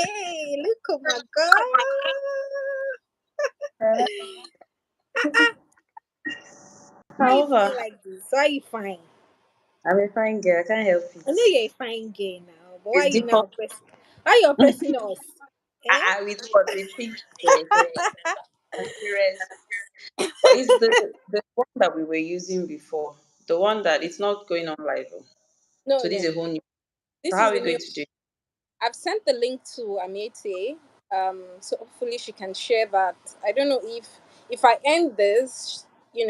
Hey, look at my girl. Why you fine like this? Why you fine? I'm a fine girl. I can't help I know it. you're a fine girl now, but why It's you default. now pressing? Why you pressing us? Eh? With what? With pictures. I'm serious. But it's the one that we were using before. The one that it's not going on live. Oh. No, So this no. is a whole new. So This how is are we the going new. to do it? I've sent the link to Amete. So hopefully she can share that. I don't know if I end this, it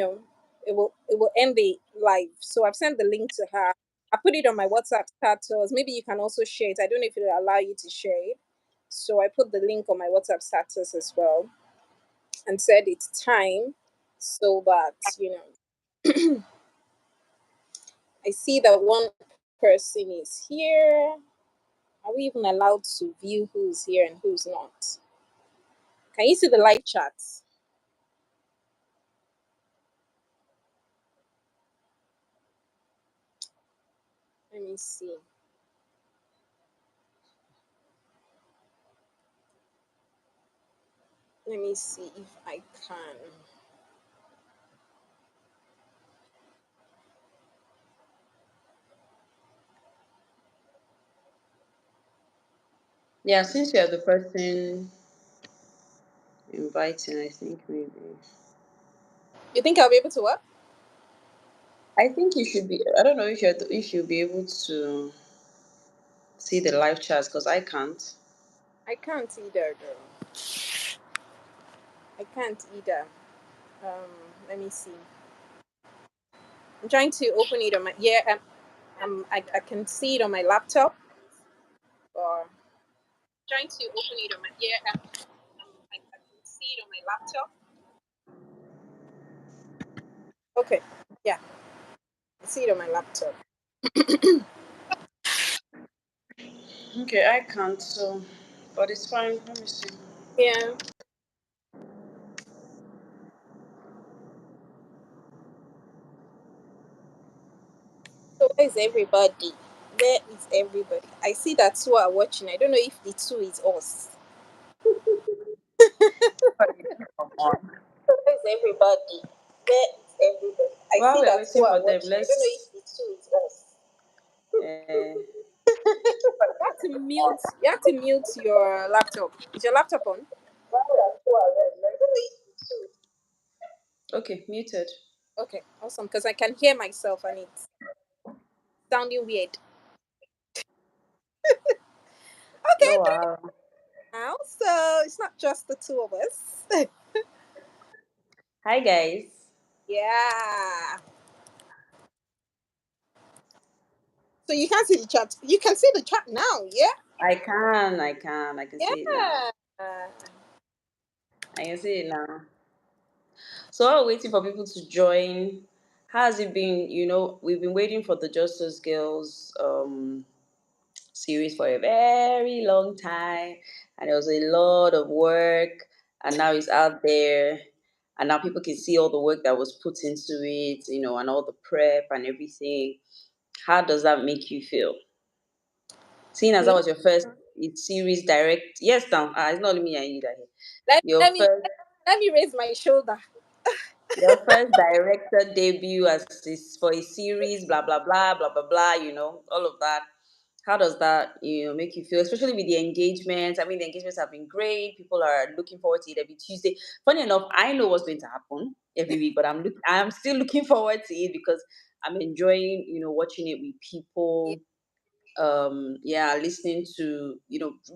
will end the live. So I've sent the link to her. I put it on my WhatsApp status. Maybe you can also share it. I don't know if it will allow you to share it. So I put the link on my WhatsApp status as well and said it's time so that I see that one person is here. Are we even allowed to view who's here and who's not? Can you see the live chat? Let me see. Let me see if I can. Yeah, since you're the person inviting, I think maybe. You think I'll be able to what? I think you should be. I don't know if you'll be able to see the live chats because I can't. I can't either, though. I can't either. Let me see. I'm trying to open it on my I can see it on my laptop. Or trying to open it on my I can see it on my laptop. Okay, yeah, I see it on my laptop. Okay, I can't. So, but it's fine. Let me see. Yeah. So where is everybody? Where is everybody? I see that two are watching. I don't know if the two is us. Come on. So where is everybody? Where is everybody? I While see we're that two waiting are for them, watching. I don't know let's. if the two is us. Uh, You have to mute your laptop. Is your laptop on? Why are two already? I don't know if the two. okay, muted. Okay, awesome. Because I can hear myself and it's sounding weird. Okay, No, great. Now, so it's not just the two of us. Hi guys. Yeah. So you can see the chat. You can see the chat now. Yeah. I can see it now. Yeah. I can see it now. So while we're waiting for people to join, how has it been? We've been waiting for the Justice Girls series for a very long time, and it was a lot of work, and now it's out there, and now people can see all the work that was put into it, and all the prep and everything. How does that make you feel? Seeing as that Me. was your first series direct, yes, now it's not only me and you that here. Let, Your let me first, let me raise my shoulder. your first director debut as for a series, blah blah blah blah blah blah. All of that. How does that make you feel, especially with the engagements? I mean, the engagements have been great. People are looking forward to it every Tuesday. Funny enough, I know what's going to happen every week, but I'm still looking forward to it because I'm enjoying watching it with Yeah. people, yeah, listening to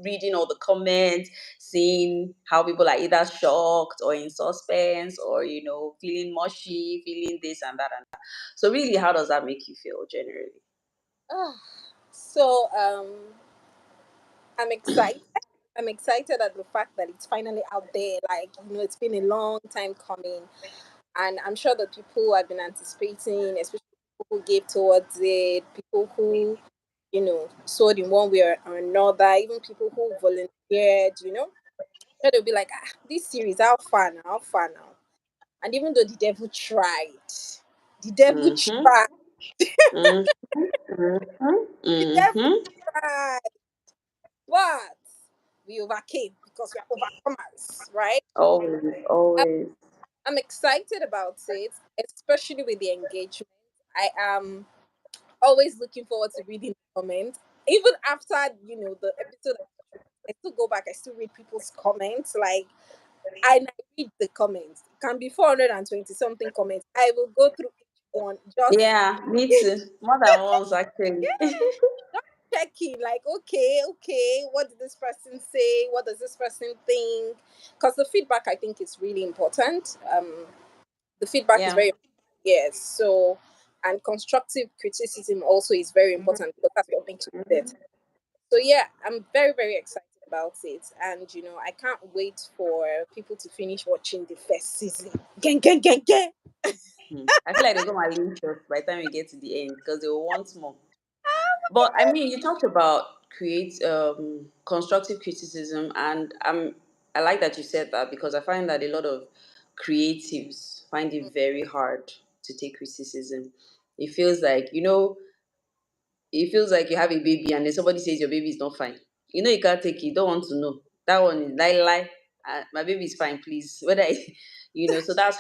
reading all the comments, seeing how people are either shocked or in suspense or feeling mushy, feeling this and that and that. So really, how does that make you feel generally? Ah, so I'm excited. I'm excited at the fact that it's finally out there. Like, it's been a long time coming. And I'm sure that people have been anticipating, especially people who gave towards it, people who, saw it in one way or another, even people who volunteered. So they'll be like, this series, how far now? And even though the devil Mm-hmm. tried, Mm-hmm. the devil Mm-hmm. tried. What? we overcame because we are overcomers, right? Always, I'm, always. I'm excited about it, especially with the engagement. I am always looking forward to reading the comments. Even after, the episode, I still go back, I still read people's comments. Like, I read the comments. It can be 420 something comments. I will go through each one, just Yeah, me too. More than once, actually. checking, like, okay, what did this person say? What does this person think? Because the feedback, I think, is really important. The feedback is Yeah. very, yes. So, and constructive criticism also is very important because that's what makes you better. So yeah, I'm very, very excited about it, and I can't wait for people to finish watching the first season. Gang, gang, gang, gang. I feel like they're going to lose us by the time we get to the end because they will want more. But I mean, you talked about create constructive criticism, and I like that you said that because I find that a lot of creatives find it very hard to take criticism. It feels like it feels like you have a baby and then somebody says your baby is not fine. You can't take it. You don't want to know. That one is lie. My baby is fine, please. Whether so that's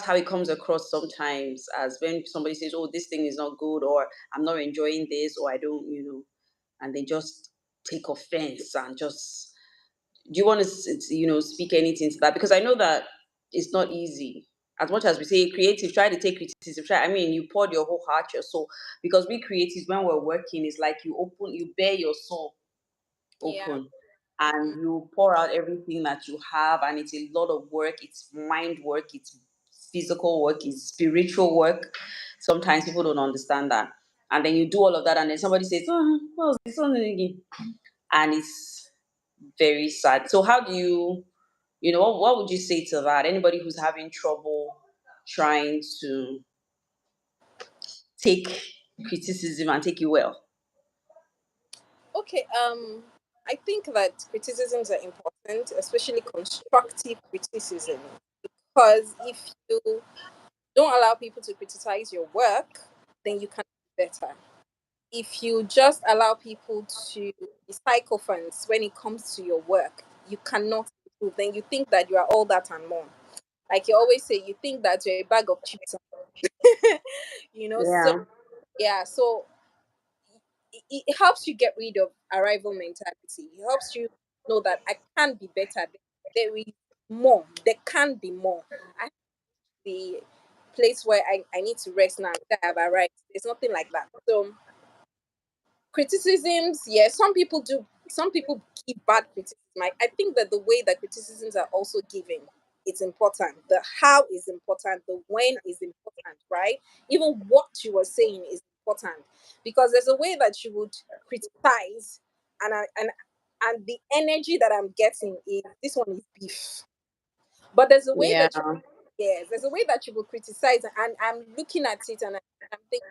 how it comes across sometimes as when somebody says, "Oh, this thing is not good," or "I'm not enjoying this," or "I don't," and they just take offense and just. Do you want to, speak anything to that? Because I know that it's not easy. As much as we say creative, try to take criticism. Try. I mean, you poured your whole heart, your soul. Because we creatives, when we're working, it's like you bare your soul Yeah. open, and you pour out everything that you have, and it's a lot of work. It's mind work. It's physical work. It's spiritual work. Sometimes people don't understand that, and then you do all of that, and then somebody says, "Oh, what's this one again?" And it's very sad. So how do what would you say to that? Anybody who's having trouble trying to take criticism and take it well? Okay. I think that criticisms are important, especially constructive criticism, because if you don't allow people to criticize your work, then you can be better. If you just allow people to be sycophants when it comes to your work, you cannot improve. Then you think that you are all that and more. Like you always say, you think that you're a bag of chips. So Yeah. yeah, so it helps you get rid of arrival mentality. It helps you know that I can be better. There is more. There can be more. I the place where I need to rest now that I've arrived. There's nothing like that. So criticisms, yes, some people give bad criticism. I think that the way that criticisms are also given, it's important. The how is important, the when is important, right? Even what you were saying is important, because there's a way that you would criticize, and the energy that I'm getting is this one is beef. But there's a way Yeah. that you yes, there's a way that you will criticize, and I'm looking at it, and I'm thinking,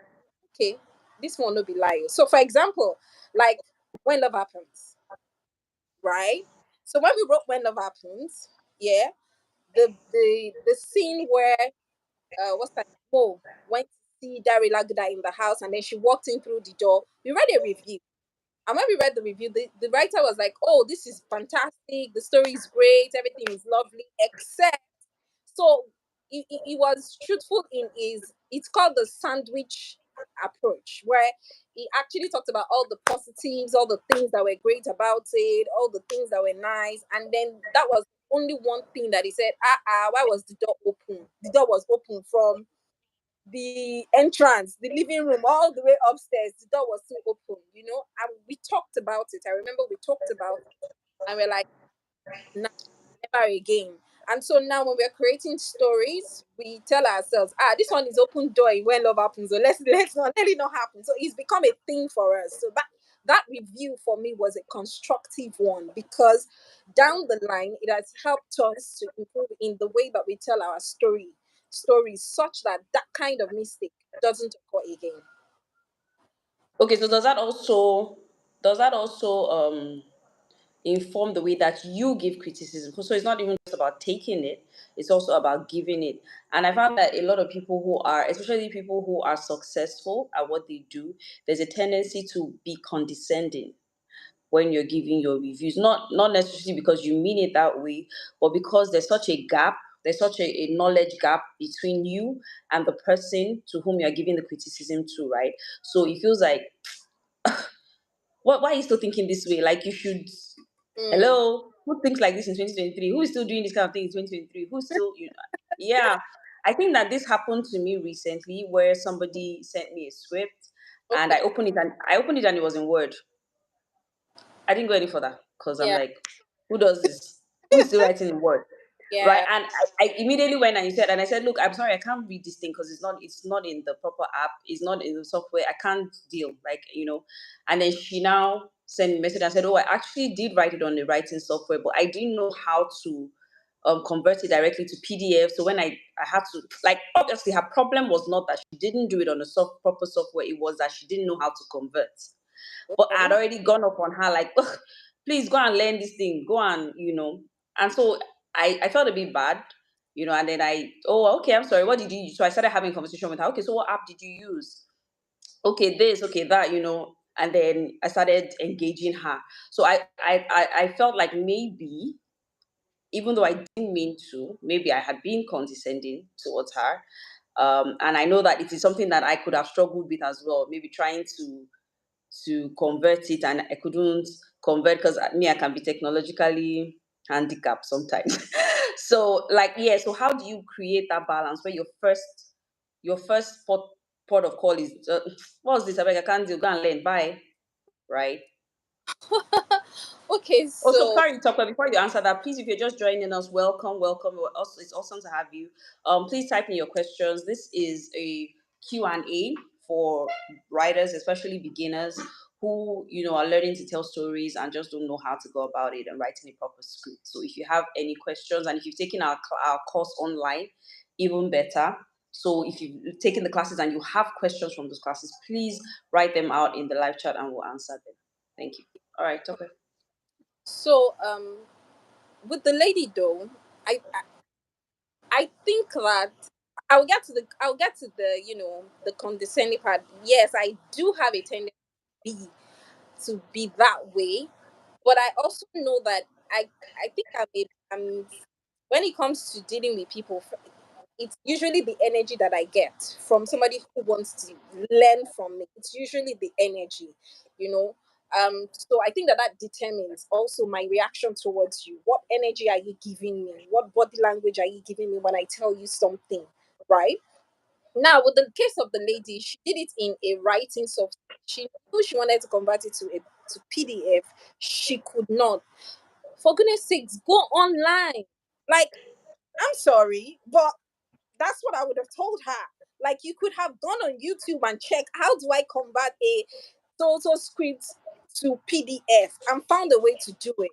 okay, this one will be lying. So, for example, like when love happens, right? So when we wrote When Love Happens, yeah, the scene where what's that, Mo went to see Dari Lagda in the house, and then she walked in through the door. We read a review, and when we read the review, the writer was like, "Oh, this is fantastic. The story is great. Everything is lovely, except." So he was truthful in his. It's called the sandwich approach, where he actually talked about all the positives, all the things that were great about it, all the things that were nice, and then that was only one thing that he said. Why was the door open? The door was open from the entrance, the living room, all the way upstairs. The door was still open, and we talked about it. I remember we talked about it, and we're like, nah, never again. And so now when we're creating stories, we tell ourselves, this one is open door in When Love Happens. So let's not let it not happen. So it's become a thing for us. So that review for me was a constructive one, because down the line it has helped us to improve in the way that we tell our stories, such that that kind of mistake doesn't occur again. Okay, so does that also inform the way that you give criticism? So it's not even just about taking it, it's also about giving it. And I found that a lot of people who are, especially people who are successful at what they do, there's a tendency to be condescending when you're giving your reviews. Not necessarily because you mean it that way, but because there's such a gap, there's such a knowledge gap between you and the person to whom you're giving the criticism to, right? So it feels like, why are you still thinking this way? Like, you should. Mm, Hello, who thinks like this in 2023? Who is still doing this kind of thing in 2023? Who's still, yeah. I think that this happened to me recently, where somebody sent me a script, and okay. I opened it and it was in Word. I didn't go any further because I'm Yeah. like, who does this? Who is still writing in Word? Right. Yeah. And I immediately went and said, look, I'm sorry, I can't read this thing because it's not in the proper app, it's not in the software. I can't deal, And then she now sent me a message and said, oh, I actually did write it on the writing software, but I didn't know how to convert it directly to PDF. So when I had to, like, obviously her problem was not that she didn't do it on the proper software, it was that she didn't know how to convert. But I'd Okay. already gone up on her, like, "Ugh, please go and learn this thing, go and. And so I felt a bit bad, and then oh, okay, I'm sorry, what did you use? So I started having a conversation with her. Okay, so what app did you use? Okay, this, okay, that. And then I started engaging her. So I felt like maybe, even though I didn't mean to, maybe I had been condescending towards her. And I know that it is something that I could have struggled with as well, maybe trying to convert it, and I couldn't convert because me, I can be technologically handicapped sometimes. So, like, yeah, so how do you create that balance where your first port of call is, what's this? I can't do, go and learn, bye, right? Okay. Also, So sorry, Tokwe, before you answer that, please, if you're just joining us, welcome, welcome. It's awesome to have you. Please type in your questions. This is a Q&A for writers, especially beginners who, are learning to tell stories and just don't know how to go about it and writing a proper script. So if you have any questions, and if you've taken our course online, even better. So if you've taken the classes and you have questions from those classes, please write them out in the live chat and we'll answer them. Thank you. All right, Tokwe. so with the lady though, I think that I'll get to the the condescending part. Yes, I do have a tendency be to be that way, but I also know that I think I'm when it comes to dealing with people, it's usually the energy that I get from somebody who wants to learn from me. It's usually the energy, you know. So I think that determines also my reaction towards you. What energy are you giving me? What body language are you giving me when I tell you something, right? Now, with the case of the lady, she did it in a writing software. She knew she wanted to convert it to PDF. She could not. For goodness sakes, go online. Like, I'm sorry, but that's what I would have told her. Like, you could have gone on YouTube and check how do I convert a so script to PDF and found a way to do it.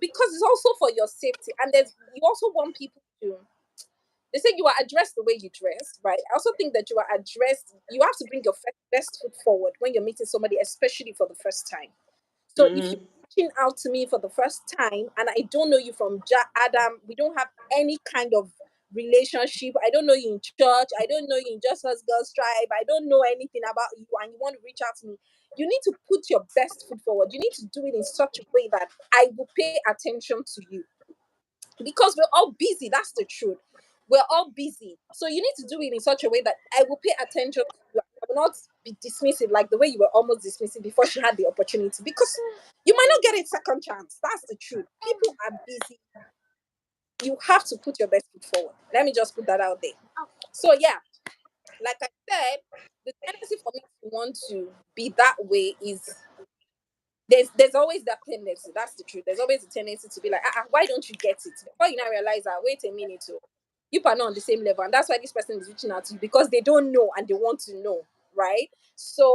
Because it's also for your safety. And you also want people to, they say you are addressed the way you dress, right? I also think that you have to bring your best foot forward when you're meeting somebody, especially for the first time. So if you're Mm-hmm. reaching out to me for the first time and I don't know you from Adam, we don't have any kind of relationship. I don't know you in church. I don't know you in Just Us Girls Tribe. I don't know anything about you, and you want to reach out to me. You need to put your best foot forward. You need to do it in such a way that I will pay attention to you, because we're all busy. That's the truth. We're all busy. So you need to do it in such a way that I will pay attention to you. I will not be dismissive like the way you were almost dismissive before she had the opportunity, because you might not get a second chance. That's the truth. People are busy. You have to put your best foot forward. Let me just put that out there. So yeah, like I said, the tendency for me to want to be that way is there's always that tendency. That's the truth. There's always a tendency to be like, why don't you get it? Before you now realize that, wait a minute, oh, you are not on the same level, and that's why this person is reaching out to you, because they don't know and they want to know, right? So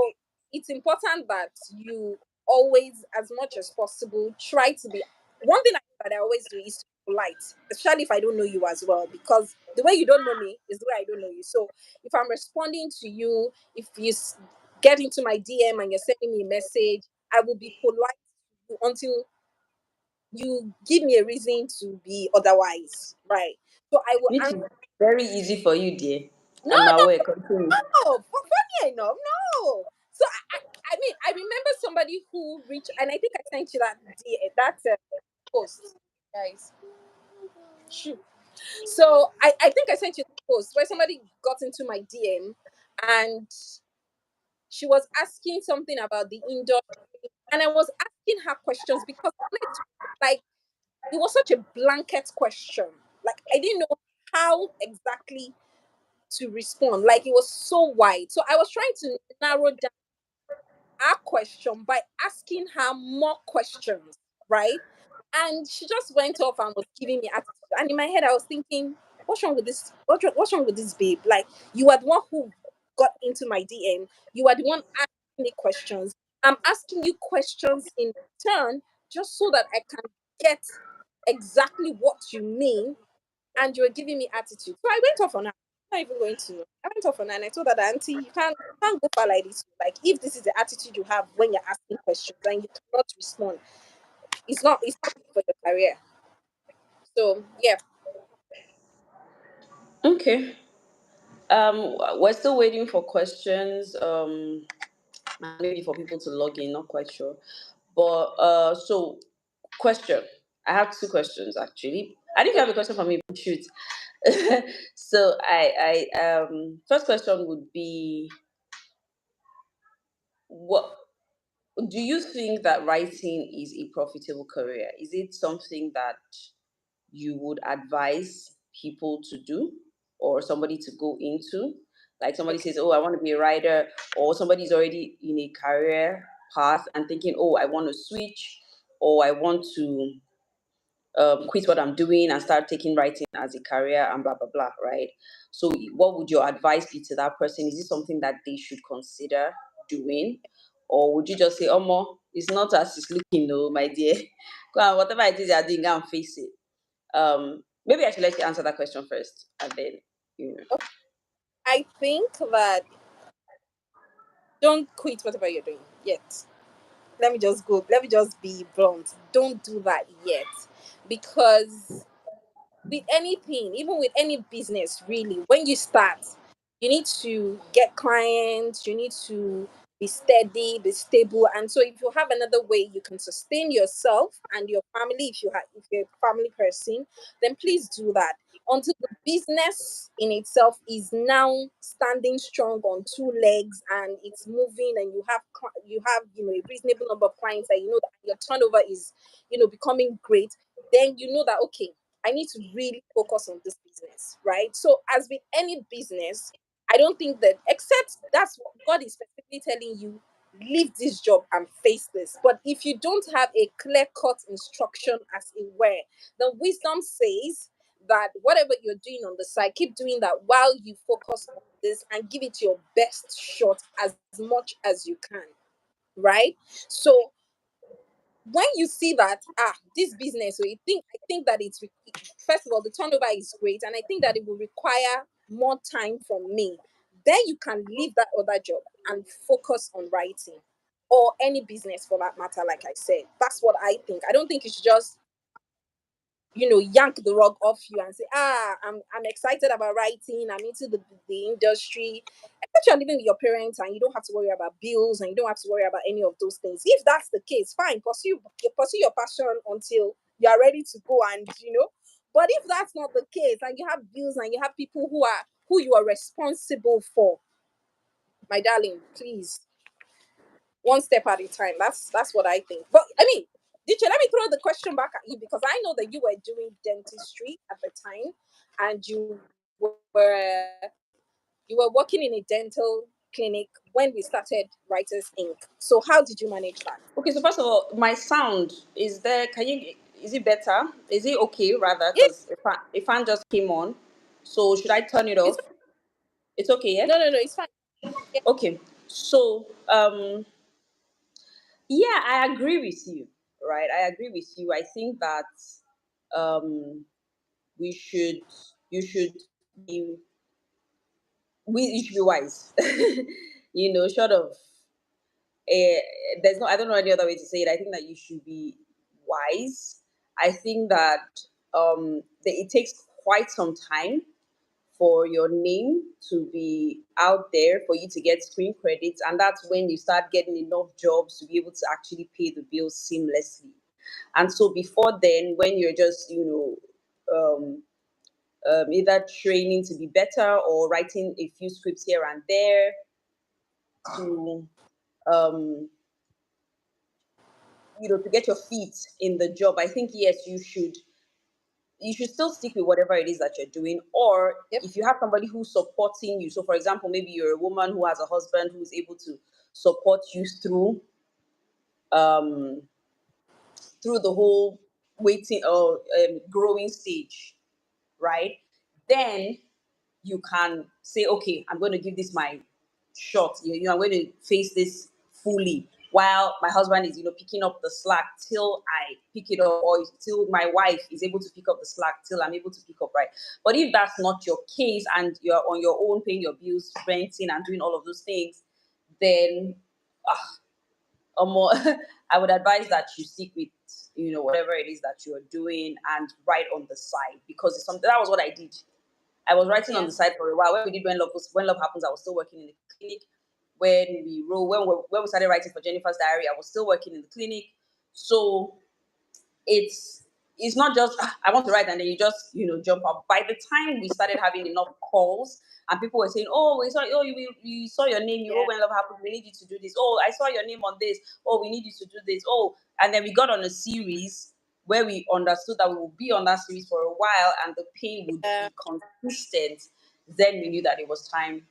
it's important that you always, as much as possible, try to be. One thing that I always do is to be polite, especially if I don't know you as well, because the way you don't know me is the way I don't know you. So if I'm responding to you, if get into my DM and you're sending me a message, I will be polite until you give me a reason to be otherwise, right? So I will Which answer. is very easy for you, dear. No, I'm no, aware. Continue. no. Funny enough, no. So I mean, I remember somebody who reached, and I think I sent you that post, guys. Shoot. So I think I sent you the post where somebody got into my DM, and she was asking something about the industry, and I was asking her questions because I wanted to, like, it was such a blanket question. Like, I didn't know how exactly to respond. Like, it was so wide. So I was trying to narrow down our question by asking her more questions, right? And she just went off and was giving me attitude. And in my head, I was thinking, what's wrong with this? What's wrong with this babe? Like, you are the one who got into my DM. You are the one asking me questions. I'm asking you questions in turn just so that I can get exactly what you mean, and you were giving me attitude. So I went off on her. I'm not even going to. I went off on her and I told her that, auntie, you can't go far like this. Like, if this is the attitude you have when you're asking questions and you cannot respond, it's not good for your career. So yeah. Okay. We're still waiting for questions. Maybe for people to log in. Not quite sure. But so question. I have two questions actually. I think you have a question for me. Shoot. So first question would be, what do you think that writing is a profitable career? Is it something that you would advise people to do, or somebody to go into? Like somebody Okay. says, oh, I want to be a writer, or somebody's already in a career path and thinking, oh, I want to switch, or I want to quit what I'm doing and start taking writing as a career and blah, blah, blah, right? So, what would your advice be to that person? Is it something that they should consider doing? Or would you just say, oh, more, it's not as it's looking, no, my dear. Go on, whatever it is you're doing, go and face it. Maybe I should let you answer that question first, and then, you know. Okay. I think that don't quit whatever you're doing yet. Let me just be blunt. Don't do that yet. Because with anything, even with any business, really, when you start, you need to get clients, you need to be steady, be stable. And so if you have another way you can sustain yourself and your family, if you're a family person, then please do that. Until the business in itself is now standing strong on two legs and it's moving, and you have a reasonable number of clients, that you know that your turnover is becoming great, then you know that, okay, I need to really focus on this business, right? So, as with any business, I don't think that, except that's what God is specifically telling you, leave this job and face this. But if you don't have a clear cut instruction, as it were, then wisdom says that whatever you're doing on the side, keep doing that while you focus on this and give it your best shot as much as you can, right? So, when you see that, this business, so I think that first of all, the turnover is great, and I think that it will require more time from me, then you can leave that other job and focus on writing, or any business for that matter. Like I said, that's what I think. I don't think you should just yank the rug off you and say, I'm excited about writing, I'm into the industry, especially you're living with your parents and you don't have to worry about bills and you don't have to worry about any of those things. If that's the case, fine, pursue your passion until you are ready to go, and. But if that's not the case, and you have bills and you have people who you are responsible for, my darling, please, one step at a time. That's what I think. But I mean, DJ, let me throw the question back at you, because I know that you were doing dentistry at the time, and you were working in a dental clinic when we started Writers Inc. So how did you manage that? Okay, so first of all, my sound is there. Is it better? Is it okay rather? Yeah, Because a fan just came on. So should I turn it it's off? It's okay, yeah? no, it's fine. Yeah, Okay. So, yeah, I agree with you, right? I agree with you. I think that um, we should, you should be, you should be wise. Short of, uh, I don't know any other way to say it. I think that you should be wise. I think that it takes quite some time for your name to be out there, for you to get screen credits, and that's when you start getting enough jobs to be able to actually pay the bills seamlessly. And so before then, when you're just, either training to be better or writing a few scripts here and there to, um, to get your feet in the job, I think yes, you should still stick with whatever it is that you're doing. Or Yep. if you have somebody who's supporting you, so for example, maybe you're a woman who has a husband who's able to support you um, through the whole waiting or growing stage, right? Then you can say, okay, I'm going to give this my shot. I'm going to face this fully while my husband is, picking up the slack till I pick it up, or till my wife is able to pick up the slack till I'm able to pick up, right? But if that's not your case and you're on your own, paying your bills, renting, and doing all of those things, then more, I would advise that you stick with, whatever it is that you're doing and write on the side, because it's something that was what I did. I was writing on Yeah. the side for a while. When we did When Love Happens, I was still working in the clinic. When we started writing for Jennifer's Diary, I was still working in the clinic. So it's it's not just I want to write and then you just jump up. By the time we started having enough calls and people were saying, "Oh, we saw you saw your name. You wrote Yeah. When Love Happens. We need you to do this. Oh, I saw your name on this. Oh, we need you to do this. Oh," and then we got on a series where we understood that we would be on that series for a while and the pay would Yeah. be consistent. Then we knew that it was time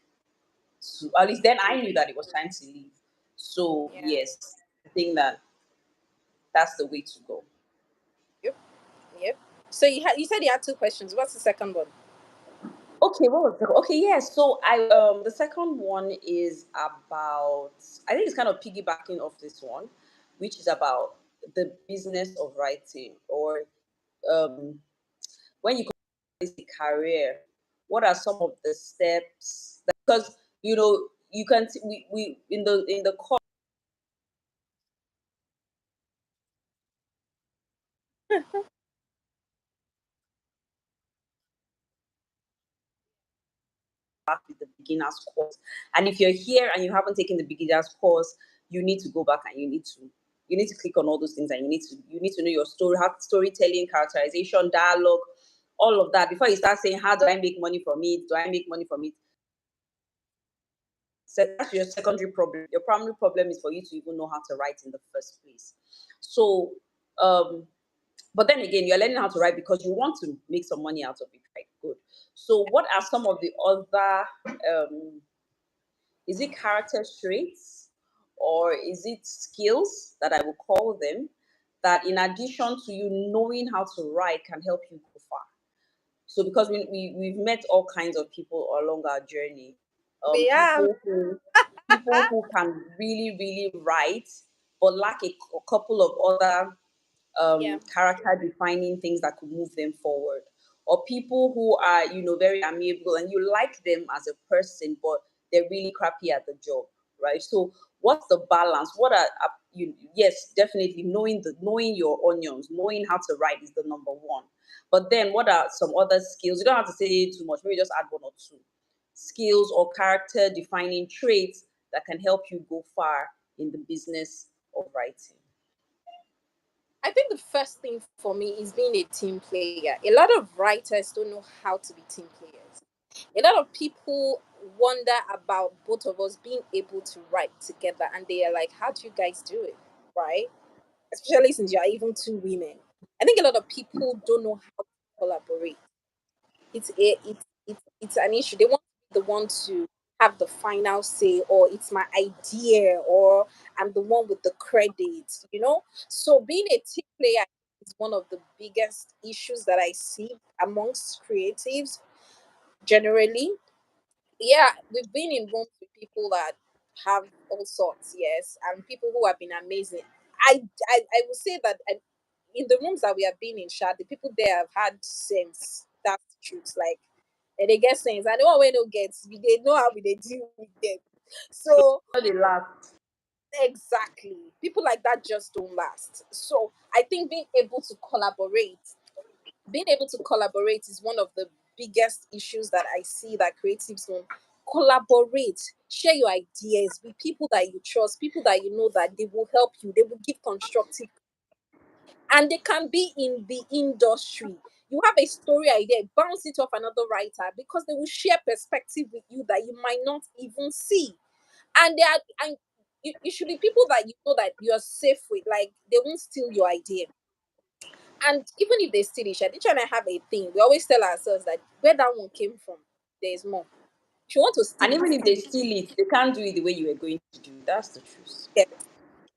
to. At least then I knew that it was time to leave. So Yeah. yes, I think that that's the way to go. Yep. Yep. So you said you had two questions. What's the second one? Okay, what was the okay? Yes. So the second one is about, I think it's kind of piggybacking off this one, which is about the business of writing, or um when you call this a career, what are some of the steps that, because you can we in the course back with the beginners course. And if you're here and you haven't taken the beginners course, you need to go back and you need to click on all those things, and you need to know your story, how storytelling, characterization, dialogue, all of that before you start saying, how do I make money from it? Do I make money from it? So that's your secondary problem. Your primary problem is for you to even know how to write in the first place. So um but then again, you're learning how to write because you want to make some money out of it, right? Good. So what are some of the other is it character traits, or is it skills that I will call them, that in addition to you knowing how to write can help you go far? So because we've met all kinds of people along our journey, We have. people who can really really write but lack a couple of other Yeah. character defining things that could move them forward, or people who are very amiable and you like them as a person but they're really crappy at the job, right? So what's the balance? What are you yes, definitely knowing your onions, knowing how to write is the number one. But then what are some other skills? You don't have to say too much, maybe just add one or two skills or character defining traits that can help you go far in the business of writing. I think the first thing for me is being a team player. A lot of writers don't know how to be team players. A lot of people wonder about both of us being able to write together, and they are like, how do you guys do it? Right? Especially since you're even two women. I think a lot of people don't know how to collaborate. It's an issue. They want to be the one to have the final say, or it's my idea, or I'm the one with the credit. So being a team player is one of the biggest issues that I see amongst creatives generally. Yeah, we've been in rooms with people that have all sorts, yes, and people who have been amazing. I will say that in the rooms that we have been in, Shad, the people there have had sense. That's the truth. Like, and they get sense. And the one we don't get, they know how we they deal with them. So Not the last. exactly, people like that just don't last. So I think being able to collaborate, being able to collaborate is one of the biggest issues that I see that creatives don't collaborate. Share your ideas with people that you trust, people that you know that they will help you, they will give constructive, and they can be in the industry. You have a story idea, bounce it off another writer because they will share perspective with you that you might not even see. And they are, and you should be people that you know that you're safe with, like they won't steal your idea. And even if they steal it, Shadicha and I have a thing. We always tell ourselves that where that one came from, there is more. If you want to steal And it, even if they steal it, they can't do it the way you were going to do. That's the truth. yeah.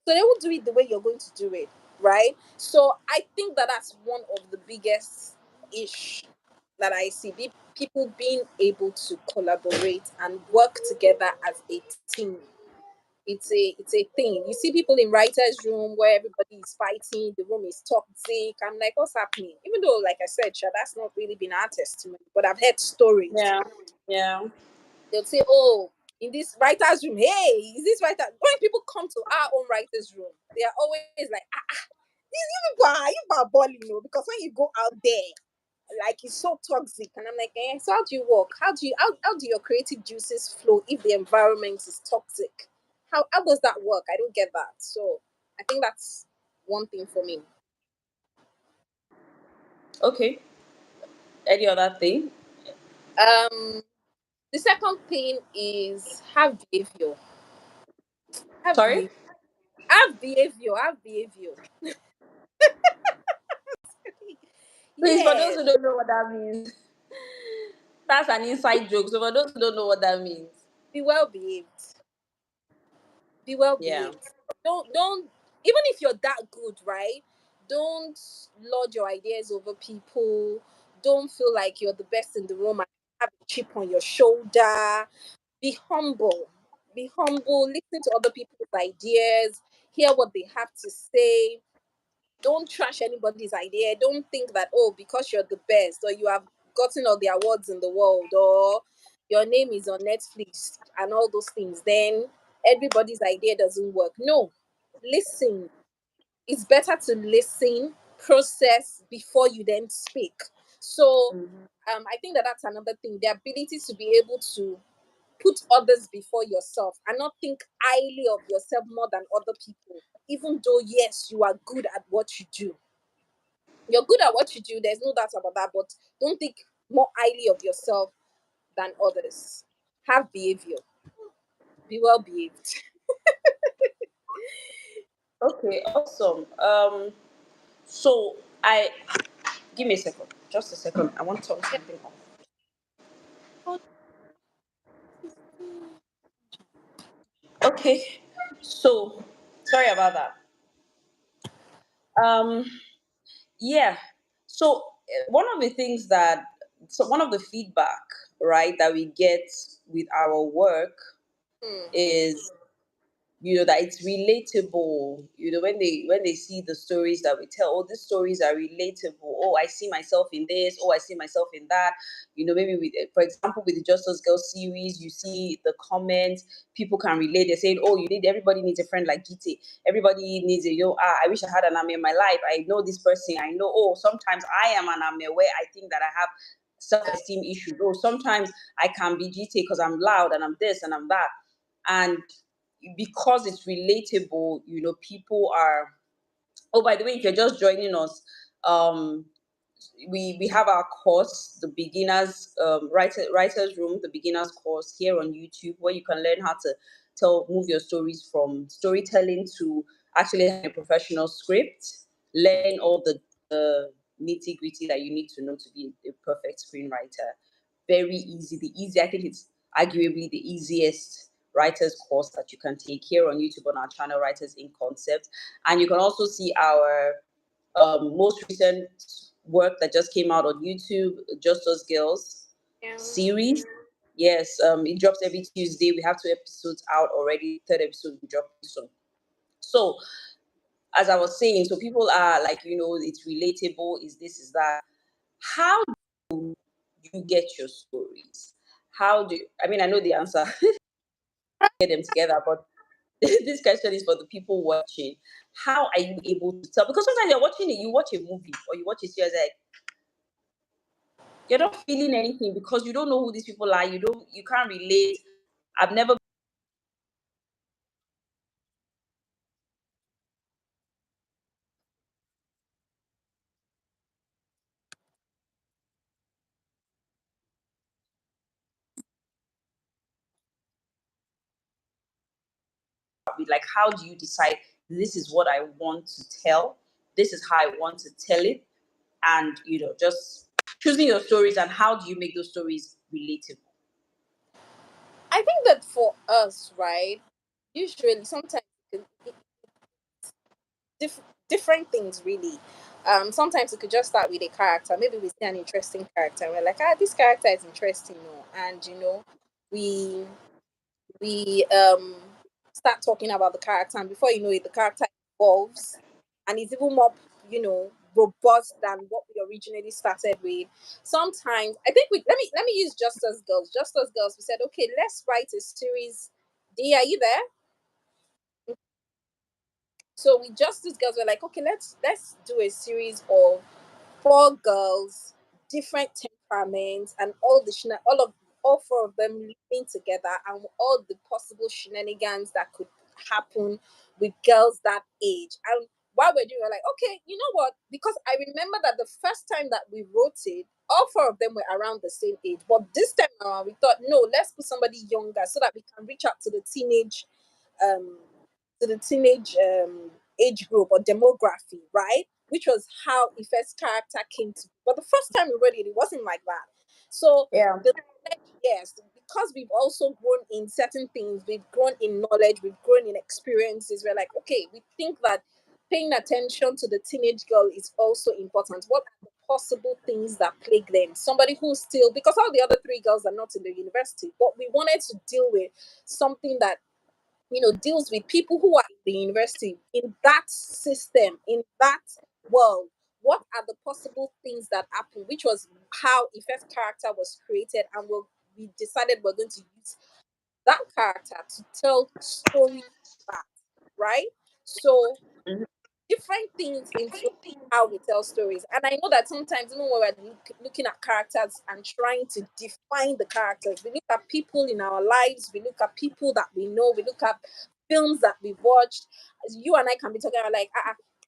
So they will do it the way you're going to do it, right? So I think that that's one of the biggest ish that I see. People being able to collaborate and work together as a team. It's a thing. You see people in writers' room where everybody is fighting, the room is toxic. I'm like, what's happening? Even though, like I said, Sha, that's not really been our testimony, but I've heard stories. Yeah. Yeah. They'll say, oh, in this writer's room, hey, is this writer? When people come to our own writer's room, they are always like, you are balling, because when you go out there, like it's so toxic. And I'm like, so how do you work? How do your creative juices flow if the environment is toxic? How does that work? I don't get that. So I think that's one thing for me. Okay. Any other thing? Um the second thing is have behavior. Have Sorry? behavior. Have behavior. Have behavior. Please, for those Yes. who don't know what that means, that's an inside joke. So for those who don't know what that means, Be well behaved. Be well yeah. behaved. Don't even if you're that good, right? Don't lord your ideas over people. Don't feel like you're the best in the room and have a chip on your shoulder. Be humble. Be humble. Listen to other people's ideas. Hear what they have to say. Don't trash anybody's idea. Don't think that, oh, because you're the best or you have gotten all the awards in the world or your name is on Netflix and all those things, then everybody's idea doesn't work. No, listen. It's better to listen, process before you then speak. So I think that that's another thing, the ability to be able to put others before yourself and not think highly of yourself more than other people, even though, yes, you are good at what you do. You're good at what you do, there's no doubt about that, but don't think more highly of yourself than others. Have behavior. Be well behaved. Okay, awesome. So I give me a second, just a second. I want to turn something off. Okay, so sorry about that. Um, yeah. So one of the things that, so one of the feedback, right, that we get with our work Hmm. is, that it's relatable, when they see the stories that we tell. Oh, these stories are relatable. Oh, I see myself in this. Oh, I see myself in that. Maybe with, for example, with the Justice Girl series, you see the comments, people can relate. They're saying, oh, everybody needs a friend like GT. Everybody needs I wish I had an Ame in my life. I know this person. I know, oh, sometimes I am an Ame where I think that I have self-esteem issues. Oh, sometimes I can be GT because I'm loud and I'm this and I'm that. And because it's relatable, people are. Oh, by the way, if you're just joining us, um, we have our course, the beginners writers room, the beginners course here on YouTube, where you can learn how to move your stories from storytelling to actually having a professional script, learn all the nitty gritty that you need to know to be a perfect screenwriter. Very easy. I think it's arguably the easiest writers course that you can take here on YouTube on our channel, Writers in Concept. And you can also see our most recent work that just came out on YouTube, Just Us Girls Yeah. series. Yes, it drops every Tuesday. We have 2 episodes out already. Third episode will drop soon. So, as I was saying, so people are like, it's relatable. Is this? Is that? How do you get your stories? How do I mean? I know the answer. Get them together, but this question is for the people watching. How are you able to tell? Because sometimes you're watching it, you watch a movie or you watch a series, like, you're not feeling anything because you don't know who these people are. You can't relate. I've never been like, how do you decide this is what I want to tell? This is how I want to tell it. And just choosing your stories and how do you make those stories relatable? I think that for us, right, usually sometimes diff- different things really. Sometimes it could just start with a character. Maybe we see an interesting character and we're like, this character is interesting, and we we start talking about the character, and before you know it, the character evolves and is even more, robust than what we originally started with. Sometimes I think we let me use Just Us Girls. Just Us Girls. We said, okay, let's write a series. D, are you there? So we Justice Girls were like, okay, let's do a series of four girls, different temperaments, and all four of them living together, and all the possible shenanigans that could happen with girls that age. And while we're doing, we're like, okay, you know what? Because I remember that the first time that we wrote it, all four of them were around the same age. But this time around, we thought, no, let's put somebody younger so that we can reach out um, to the teenage age group or demography, right? Which was how Ife's character came to be. But the first time we read it, it wasn't like that. So Yeah. the yes, because we've also grown in certain things, we've grown in knowledge, we've grown in experiences. We're like, okay, we think that paying attention to the teenage girl is also important. What are the possible things that plague them? Somebody who's still, because all the other three girls are not in the university, but we wanted to deal with something that deals with people who are in the university, in that system, in that world. What are the possible things that happen? Which was how Ife's character was created, and we decided we're going to use that character to tell stories back, right? So different things influence how we tell stories. And I know that sometimes, even when we're looking at characters and trying to define the characters, we look at people in our lives, we look at people that we know, we look at films that we've watched. As you and I can be talking about, like,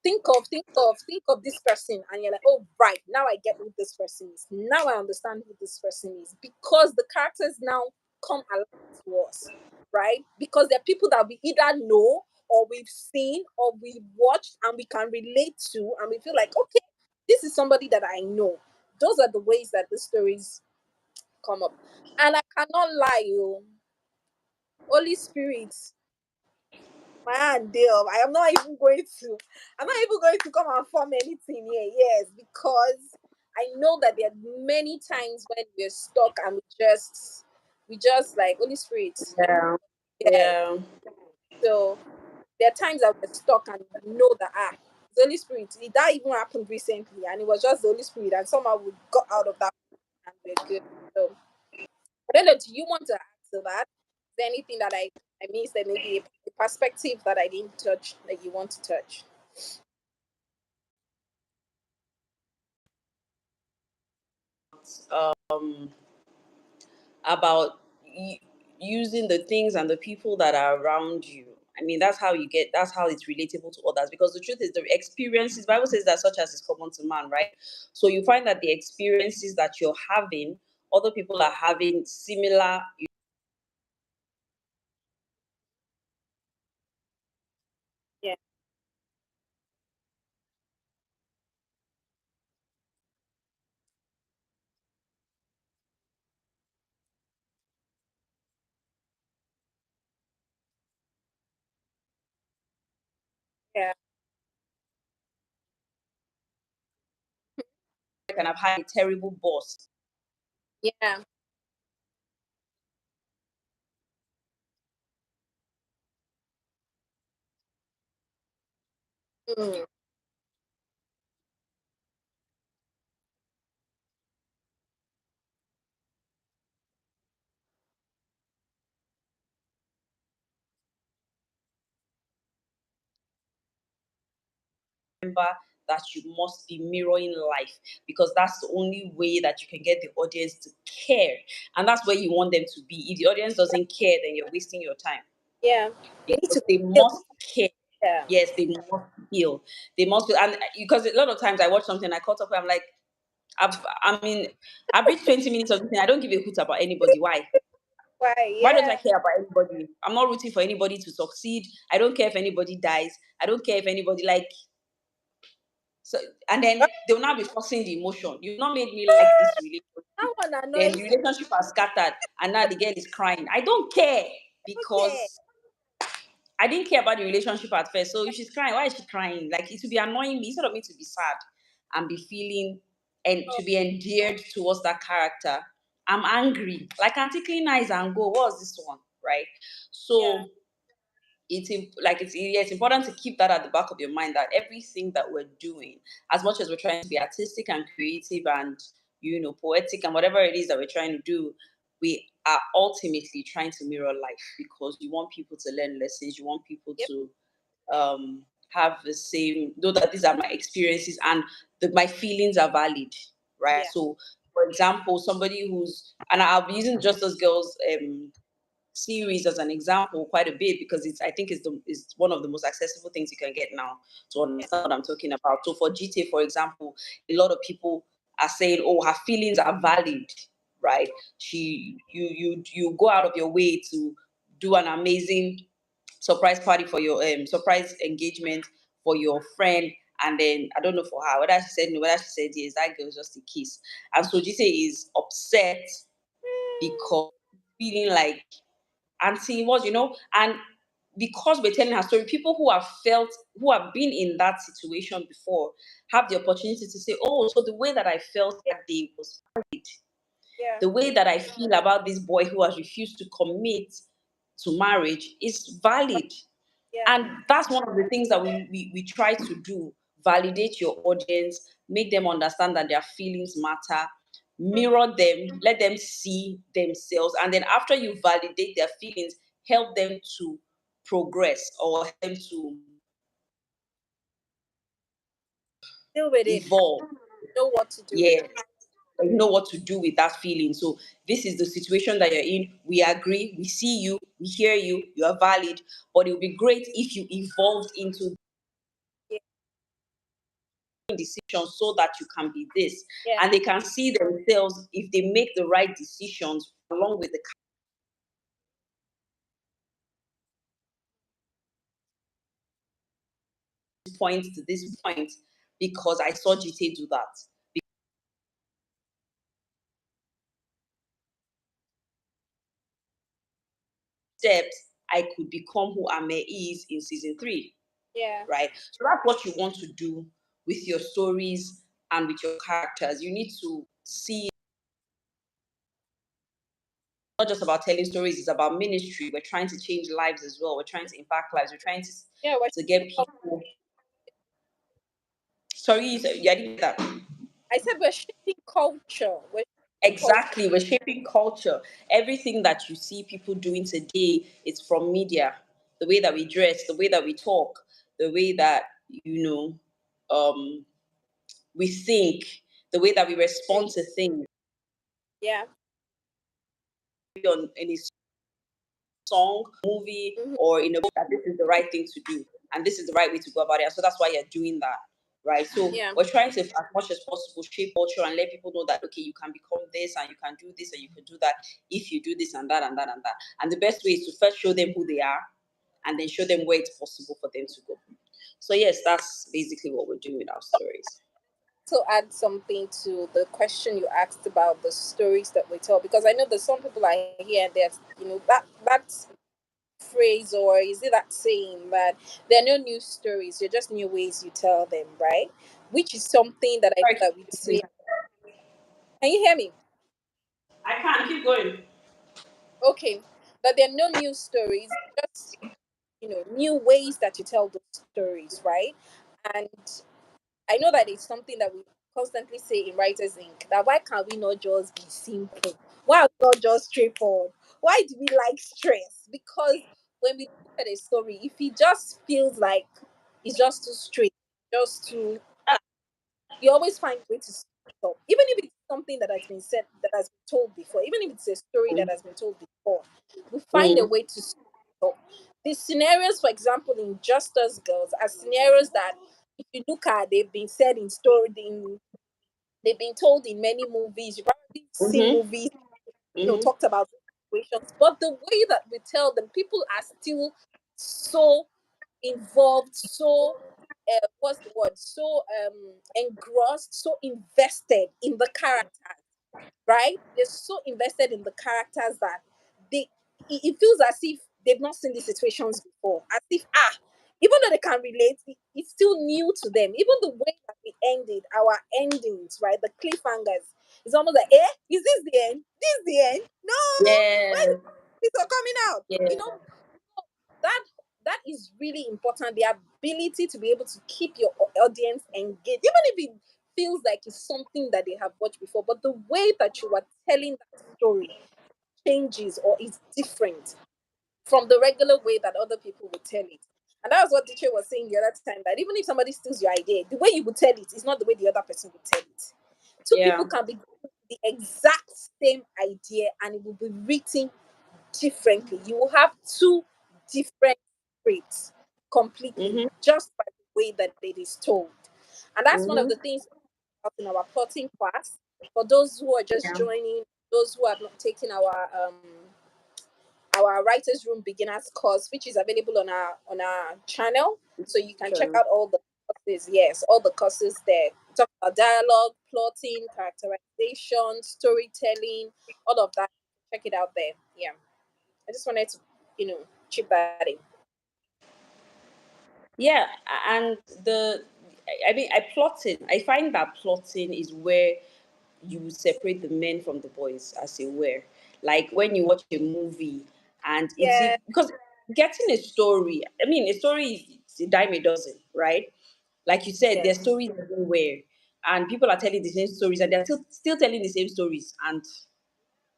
think of this person, and you're like, oh, right, now I get who this person is. Now I understand who this person is because the characters now come alive to us, right? Because they're people that we either know or we've seen or we've watched and we can relate to, and we feel like, okay, this is somebody that I know. Those are the ways that the stories come up. And I cannot lie, you Holy Spirit, my hand deal. I'm not even going to come and form anything here, yes, because I know that there are many times when we're stuck and we just like Holy Spirit. Yeah. Yes. Yeah. So there are times that we're stuck and we know that the Holy Spirit. That even happened recently, and it was just the Holy Spirit, and somehow we got out of that and we're good. So I don't know. Do you want to add to that? Is there anything that I missed? That maybe a perspective that I didn't touch that you want to touch? Um, about using the things and the people that are around you. I mean, that's how it's relatable to others. Because the truth is, the experiences, Bible says that such as is common to man, right? So you find that the experiences that you're having, other people are having similar. Yeah, yeah, Can have had a terrible boss. yeah. Mm, Remember that you must be mirroring life, because that's the only way that you can get the audience to care. And that's where you want them to be. If the audience doesn't care, then you're wasting your time, Yeah. They need because to they feel. must care. Yeah. Yes, they must feel. They must feel. And because a lot of times I watch something, I caught up, I'm like, I mean, I've reached 20 minutes of this thing. I don't give a hoot about anybody. Why? Why? Why don't Yeah. I care about anybody? I'm not rooting for anybody to succeed. I don't care if anybody dies. I don't care if anybody like so. And then they'll now be forcing the emotion. You've not made me like this relationship. That one Then annoys the me. relationship has scattered, and now the girl is crying. I don't care, Okay. because I didn't care about the relationship at first. So if she's crying, why is she crying? Like, it would be annoying me instead of me to be sad and be feeling and Oh, to be endeared towards that character. I'm angry. Like, Auntie Clean Eyes and go, what's this one? Right? yeah. So it's important to keep that at the back of your mind, that everything that we're doing, as much as we're trying to be artistic and creative and poetic and whatever it is that we're trying to do, we are ultimately trying to mirror life, because you want people to learn lessons, you want people Yep. to have the same, know that these are my experiences and my feelings are valid, right? Yeah. So for example, somebody who's, and I'll be using Just Those Girls series as an example quite a bit, because I think it's one of the most accessible things you can get now to Yeah. understand what I'm talking about. So for GTA, for example, a lot of people are saying, "Oh, her feelings are valid," right? You go out of your way to do an amazing surprise party for your surprise engagement for your friend, and then I don't know for her whether she said no, whether she said yes. That girl's just a kiss, and so GTA is upset because feeling like auntie was, and because we're telling her story, people who have been in that situation before have the opportunity to say, oh, so the way that I felt Yeah. that day was valid. Yeah. The way that I feel about this boy who has refused to commit to marriage is valid. Yeah. And that's one of the things that we try to do: validate your audience, make them understand that their feelings matter, mirror them, let them see themselves. And then after you validate their feelings, help them to progress, or help them to Deal with it. evolve. Know what to do with Yeah, it. you know what to do with that feeling. So this is the situation that you're in. We agree, we see you, we hear you, you are valid, but it would be great if you evolved into Yeah. decisions so that you can be this. Yeah. And they can see themselves, if they make the right decisions along with the point to this point, because I saw GT do that. Steps, I could become who Ame is in season 3, Yeah. right? So that's what you want to do with your stories and with your characters. You need to see, not just about telling stories, it's about ministry. We're trying to change lives as well. We're trying to impact lives. We're trying Yeah. We're to get shaping people. Sorry, you, I didn't get that. I said we're shaping culture. We're shaping culture. Exactly, we're shaping culture. Everything that you see people doing today, it's from media. The way that we dress, the way that we talk, the way that we think, the way that we respond to things Yeah. in a song, movie, Hmm. or in a book, that this is the right thing to do and this is the right way to go about it. And so that's why you're doing that, right? So Yeah. we're trying to, as much as possible, shape culture and let people know that, okay, you can become this and you can do this and you can do that if you do this and that and that and that. And the best way is to first show them who they are and then show them where it's possible for them to go. So yes, that's basically what we're doing with our stories. To add something to the question you asked about the stories that we tell, because I know that some people are here and there's that phrase, or is it that saying that there are no new stories, they're just new ways you tell them, right? Which is something that I know Sorry, that we please. say. Can you hear me? I can't keep going. Okay, that there are no new stories, just new ways that you tell the stories, right? And I know that it's something that we constantly say in Writers Inc. That why can't we not just be simple? Why are we not just straightforward? Why do we like stress? Because when we look at a story, if it just feels like it's just too straight, just too. you always find a way to stop, even if it's something that has been said, that has been told before, even if it's a story that has been told before, we find a Mm-hmm. way to stop. These scenarios, for example, in Just Us Girls, are scenarios that, if you look at, they've been said in story, they've been told in many movies. You've probably seen Mm-hmm. movies, Mm-hmm. talked about situations, but the way that we tell them, people are still so involved, so what's the word? So engrossed, so invested in the characters, right? They're so invested in the characters that they it feels as if they've not seen these situations before. As if even though they can relate, it's still new to them. Even the way that we ended our endings, right? The cliffhangers. It's almost like, is this the end? This is the end? No, where's Yeah. it all coming out? Yeah. That that is really important. The ability to be able to keep your audience engaged, even if it feels like it's something that they have watched before, but the way that you are telling that story changes or is different from the regular way that other people would tell it. And that was what DICHE was saying the other time, that even if somebody steals your idea, the way you would tell it is not the way the other person would tell it. Two Yeah. people can be the exact same idea and it will be written differently. You will have two different scripts completely, Mm-hmm. just by the way that it is told. And that's one of Mm-hmm. the things in our plotting class. For those who are just Yeah. joining, those who have not taken our writers room beginners course, which is available on our channel, so you can check Sure. out all the courses. Yes, all the courses there. We talk about dialogue, plotting, characterization, storytelling, all of that. Check it out there. Yeah, I just wanted to, chip that in. Yeah, and I mean, I find that plotting is where you separate the men from the boys, as it were. Like when you watch a movie, and it's Yeah, if because getting a story, I mean, a story is a dime a dozen, right? Like you said, there's yes, stories everywhere, and people are telling the same stories, and they're still telling the same stories, and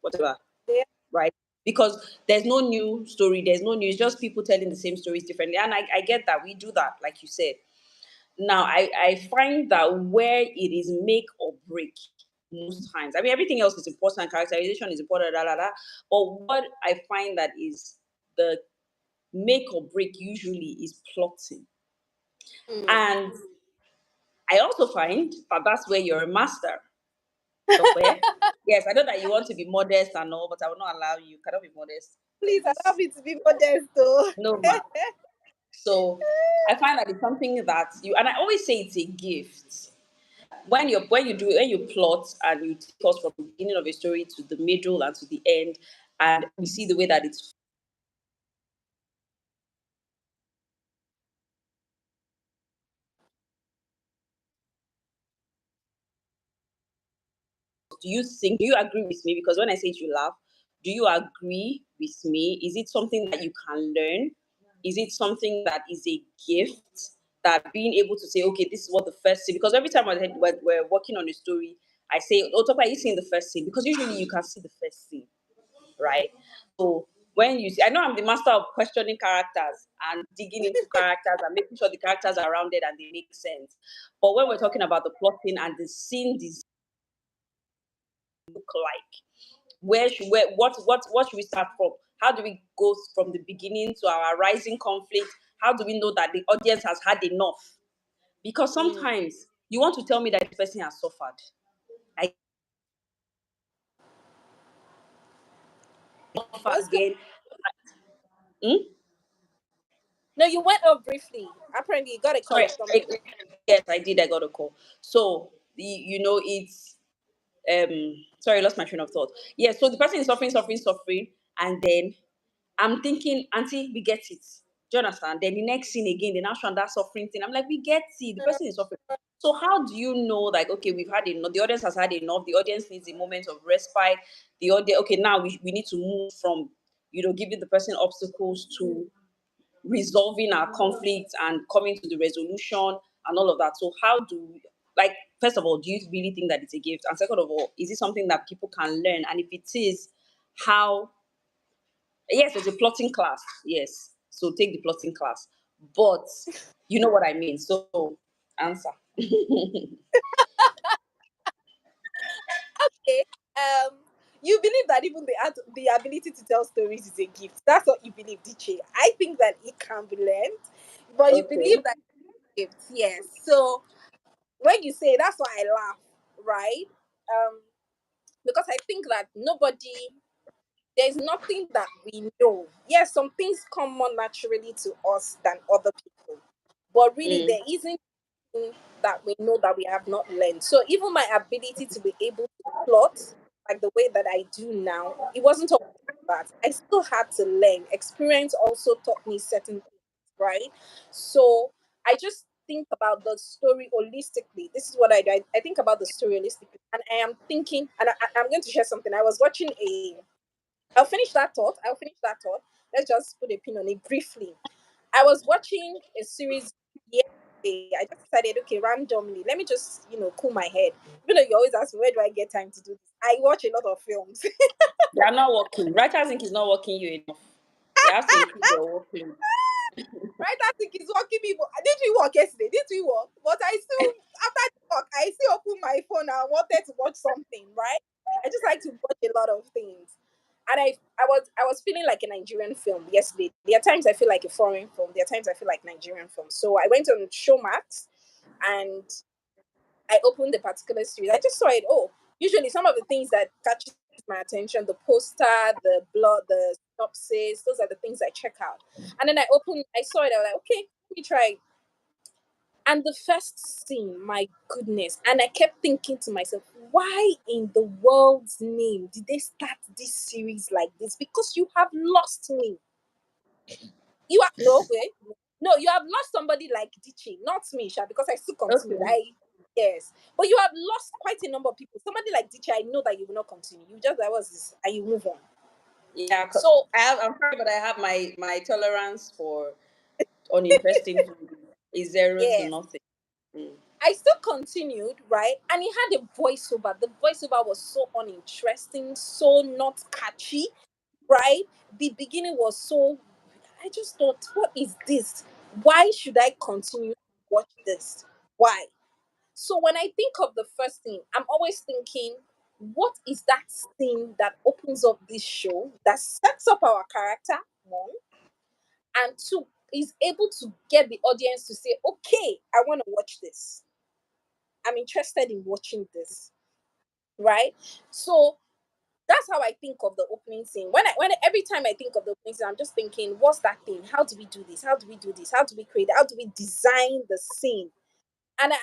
whatever, yeah. right? Because there's no new story, there's no news, just people telling the same stories differently. And I get that, we do that, like you said. Now, I find that where it is make or break most times, I mean, everything else is important, characterization is important, da, da, da. But what I find that is the make or break usually is plotting. Mm. And I also find that that's where you're a master. Okay? Yes, I know that you want to be modest and all, but I will not allow you. You cannot be modest Please like allow this. me to be modest, though. No, ma. So I find that it's something that you, and I always say it's a gift. When you plot and you take us from the beginning of a story to the middle and to the end, and we see the way that it's, do you agree with me? Because when I say it, you laugh. Do you agree with me? Is it something that you can learn? Is it something that is a gift, that being able to say, okay, this is what the first scene, because every time we're working on a story, I say, oh, Topa, are you seeing the first scene? Because usually you can see the first scene, right? So when you see, I know I'm the master of questioning characters and digging into characters and making sure the characters are rounded and they make sense. But when we're talking about the plotting and the scene design look like, what should we start from? How do we go from the beginning to our rising conflict? How do we know that the audience has had enough? Because Mm. sometimes you want to tell me that this person has suffered. I suffer What's good? again. Hmm? No, you went up briefly. Apparently, you got a call Sorry. or something. Yes, I did. I got a call. So it's sorry, I lost my train of thought. Yeah, so the person is suffering, and then I'm thinking, Auntie, we get it. Do you understand? Then the next scene again, they now show that suffering thing. I'm like, we get it. The person is suffering. So how do you know, like, okay, we've had enough, the audience has had enough, the audience needs a moment of respite, the audience, okay, now we need to move from, giving the person obstacles to resolving our conflicts and coming to the resolution and all of that. So how do we, like, first of all, do you really think that it's a gift? And second of all, is it something that people can learn? And if it is, how? Yes, it's a plotting class. Yes. So take the plotting class. But you know what I mean. So answer. Okay. Um, you believe that even the ability to tell stories is a gift. That's what you believe, DICHE. I think that it can be learned, but you Okay. believe that it's a gift. Yes. So when you say that's why I laugh, right? Um, because I think that there's nothing that we know. Yes, some things come more naturally to us than other people, but really Mm. there isn't that we know that we have not learned. So even my ability to be able to plot like the way that I do now, it wasn't always like that. I still had to learn. Experience also taught me certain things, right? So I just think about the story holistically. This is what I do. I think about the story holistically, and I am thinking, and I'm going to share something. I was watching a. I'll finish that thought. I'll finish that thought. Let's just put a pin on it briefly. I was watching a series yesterday. I just decided, okay, randomly, let me just, cool my head. You know, you always ask me, where do I get time to do this? I watch a lot of films. They are not working. Writers Inc. is not working you enough. You have to increase your working. Right? I think it's working people. Did we work yesterday? Did we work? But I still, after the work, I still open my phone and I wanted to watch something, right? I just like to watch a lot of things. And I was feeling like a Nigerian film yesterday. There are times I feel like a foreign film. There are times I feel like Nigerian film. So I went on Showmax and I opened the particular series. I just saw it. Oh, usually some of the things that catches my attention, the poster, the blog, the synopsis, those are the things I check out. And then I saw it. I was like, okay, let me try. And the first scene, my goodness. And I kept thinking to myself, why in the world's name did they start this series like this? Because you have lost me. You are no way. No, you have lost somebody like Dichi, not me, Sha, because I still continued. Okay. Yes. But you have lost quite a number of people. Somebody like Dichi, I know that you will not continue. You just that was this and you move on. Yeah, So I'm sorry, but I have my tolerance for uninteresting food is zero to yes. nothing. Mm. I still continued, right? And he had a voiceover. The voiceover was so uninteresting, so not catchy, right? The beginning was so I just thought, what is this? Why should I continue to watch this? Why? So when I think of the first thing, I'm always thinking, what is that thing that opens up this show that sets up our character? One, and two, is able to get the audience to say, okay, I want to watch this. I'm interested in watching this, right? So that's how I think of the opening scene. When every time I think of the opening scene, I'm just thinking, what's that thing? How do we do this? How do we do this? How do we create? How do we design the scene? And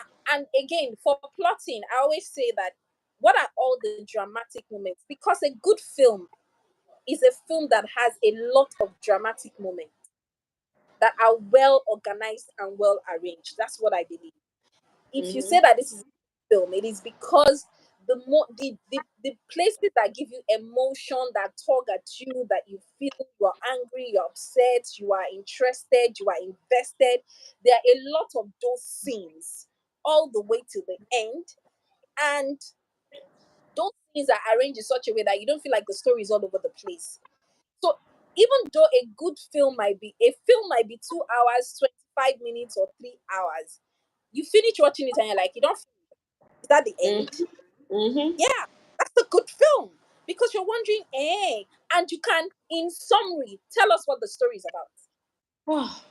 again, for plotting, I always say that what are all the dramatic moments? Because a good film is a film that has a lot of dramatic moments that are well organized and well arranged. That's what I believe. If you say Mm-hmm. that this is a film, it is because the places that give you emotion, that tug at you, that you feel you are angry, you're upset, you are interested, you are invested. There are a lot of those scenes all the way to the end. And those scenes are arranged in such a way that you don't feel like the story is all over the place. So even though a film might be 2 hours, 25 minutes, or 3 hours, you finish watching it and you're like, you don't is that the end? Mm-hmm. Mm-hmm. Yeah, that's a good film because you're wondering, and you can, in summary, tell us what the story is about. Oh,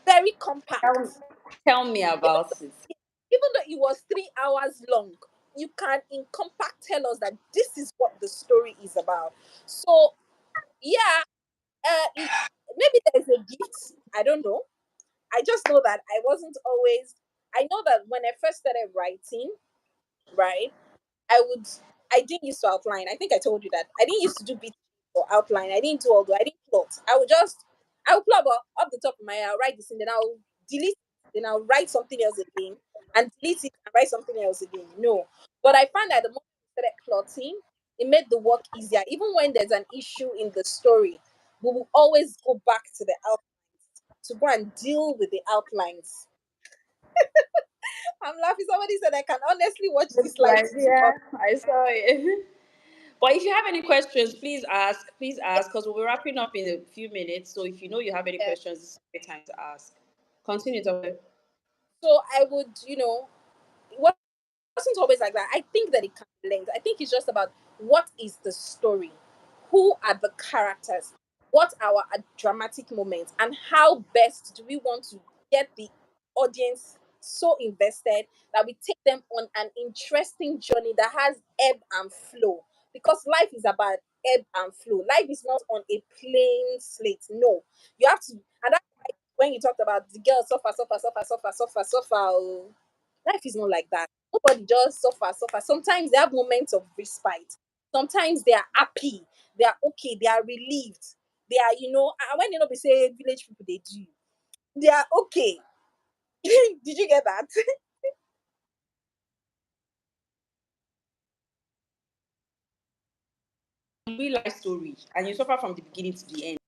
Very tell, compact. tell me Even about it. even though it was 3 hours long, you can, in compact, tell us that this is what the story is about. So yeah, it maybe there's a gift. I don't know. I just know that I wasn't always. I know that when I first started writing, right? I would I didn't used to outline. I think I told you that. I didn't used to do beat or outline. I didn't do all the I didn't plot. I would plot but off the top of my head, I'll write this and then I'll delete then I'll write something else again and delete it and write something else again. No. But I found that the moment I started plotting, it made the work easier. Even when there's an issue in the story, we will always go back to the out to go and deal with the outlines. I'm laughing. Somebody said I can honestly watch this Looks live like, TV. yeah, I saw it. But if you have any questions, please ask. Please ask, because we'll be wrapping up in a few minutes. So if you know you have any Yeah. questions, this is a great time to ask. Continue to. So I would, what wasn't always like that. I think that it can be linked. I think it's just about what is the story, who are the characters, what are our dramatic moments, and how best do we want to get the audience so invested that we take them on an interesting journey that has ebb and flow. Because life is about ebb and flow. Life is not on a plain slate. No, you have to, and that's why when you talked about the girl suffer, suffer, suffer, suffer, suffer, suffer. Oh, life is not like that. Nobody just suffer, suffer. Sometimes they have moments of respite. Sometimes they are happy. They are okay. They are relieved. They are, and when they not be say village people they do, they are okay. Did you get that? Real life story, and you suffer from the beginning to the end.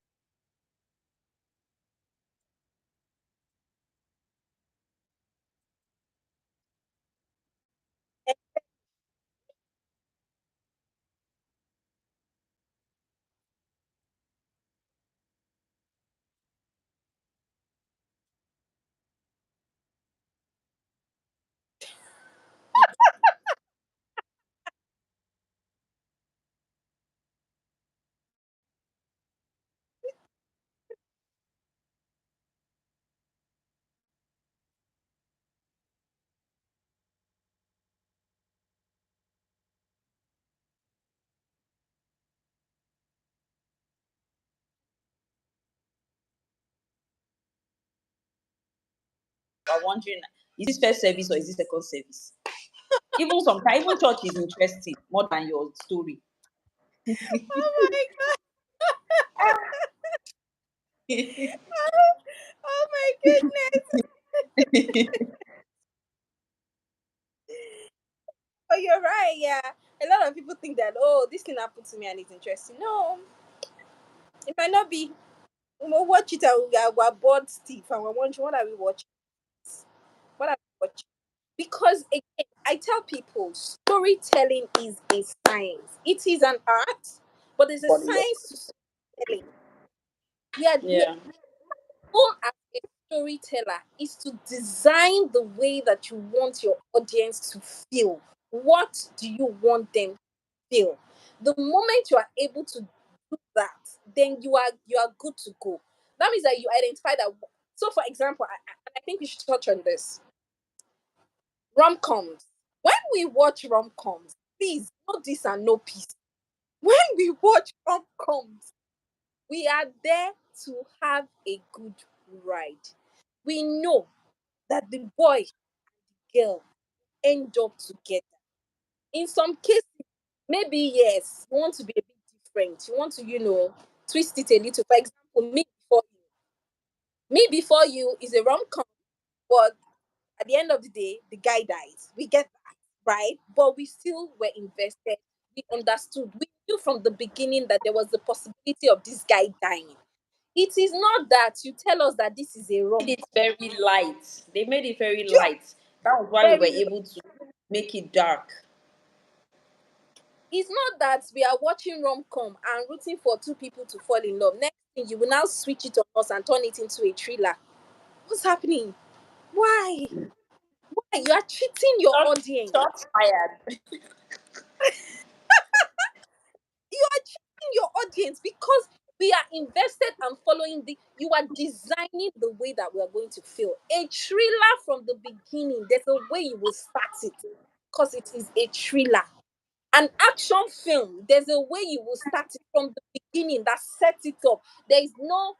Are wondering, is this first service or is this second service? Even sometimes, even church is interesting more than your story. Oh my oh my goodness. Oh, you're right. Yeah, a lot of people think that this thing happened to me and it's interesting. No, it might not be. We'll watch it and we're bored, Steve, and we're wondering what are we watching? What are we watching? Because again, I tell people storytelling is a science. It is an art, but there's a But yeah. science to storytelling. We are Yeah. goal as a storyteller is to design the way that you want your audience to feel. What do you want them to feel? The moment you are able to do that, then you are good to go. That means that you identify that. So, for example, I think we should touch on this rom-coms. When we watch rom-coms, please, no this and no peace. When we watch rom-coms, we are there to have a good ride. We know that the boy and girl end up together. In some cases, maybe yes, you want to be a bit different. You want to, twist it a little. For example, me before you is a rom-com, but at the end of the day, the guy dies. We get that, right? But we still were invested. We understood. We knew from the beginning that there was the possibility of this guy dying. It is not that you tell us that this is a rom. Made it very light. They made it very Yeah, light. That was why we were very. able to make it dark. It's not that we are watching rom com and rooting for two people to fall in love. Next thing, you will now switch it on us and turn it into a thriller. What's happening? Why? Why? You are cheating your Shot, audience. shots fired. You are cheating your audience because we are invested and following you are designing the way that we are going to feel. A thriller from the beginning, there's a way you will start it because it is a thriller. An action film, there's a way you will start it from the beginning that sets it up. There is no